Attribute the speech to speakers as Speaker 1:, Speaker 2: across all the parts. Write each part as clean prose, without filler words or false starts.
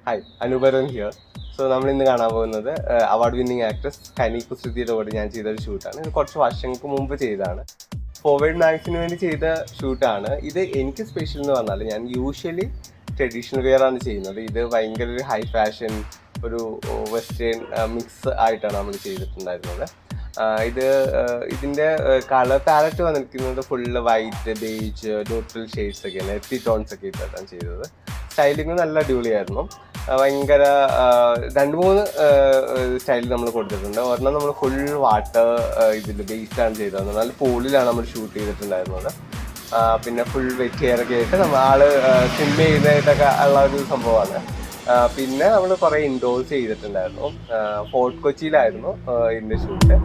Speaker 1: Hi, അനുപരൻ here. So നമ്മൾ ഇന്ന് കാണാൻ പോകുന്നത് അവാർഡ് വിന്നിങ് ആക്ട്രസ് കനി കുസൃതിയുടെ കൂടെ ഞാൻ ചെയ്ത ഒരു ഷൂട്ടാണ്. ഇത് കുറച്ച് വർഷങ്ങൾക്ക് മുമ്പ് ചെയ്തതാണ്. ഫോർവേഡ് മാഗസിന് വേണ്ടി ചെയ്ത ഷൂട്ടാണ്. ഇത് എനിക്ക് സ്പെഷ്യൽ എന്ന് പറഞ്ഞാൽ ഞാൻ യൂഷ്വലി ട്രഡീഷണൽ വെയർ ആണ് ചെയ്യുന്നത്. ഇത് ഭയങ്കര ഒരു ഹൈ ഫാഷൻ, ഒരു വെസ്റ്റേൺ മിക്സ് ആയിട്ടാണ് നമ്മൾ ചെയ്തിട്ടുണ്ടായിരുന്നത്. ഇതിൻ്റെ കളർ പാലറ്റ് വന്നിരിക്കുന്നത് full white, beige, neutral shades ഒക്കെയാണ്, എത്തി ടോൺസ് ഒക്കെ ഇട്ടാണ് ചെയ്തത്. സ്റ്റൈലിങ് നല്ല അടിപൊളിയായിരുന്നു. ഭയങ്കര 2-3 സ്റ്റൈൽ നമ്മൾ കൊടുത്തിട്ടുണ്ട്. ഒരെണ്ണം നമ്മൾ ഫുൾ വാട്ടർ ഇതിൽ ബേസ്ഡാണ് ചെയ്തത്. നല്ല പൂളിലാണ് നമ്മൾ ഷൂട്ട് ചെയ്തിട്ടുണ്ടായിരുന്നത്. പിന്നെ ഫുൾ വെറ്റ് ഹെയറൊക്കെ ആയിട്ട് നമ്മൾ സ്വിം ചെയ്തതായിട്ടൊക്കെ ഉള്ള ഒരു സംഭവമാണ്. പിന്നെ നമ്മൾ കുറേ ഇൻഡോർസ് ചെയ്തിട്ടുണ്ടായിരുന്നു. ഫോർട്ട് കൊച്ചിയിലായിരുന്നു ഇതിൻ്റെ ഷൂട്ട്.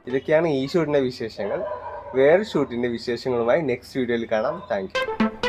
Speaker 1: ഇതൊക്കെയാണ് ഈ ഷൂട്ടിൻ്റെ വിശേഷങ്ങൾ. വേറെ ഷൂട്ടിൻ്റെ വിശേഷങ്ങളുമായി നെക്സ്റ്റ് വീഡിയോയിൽ കാണാം. Thank you.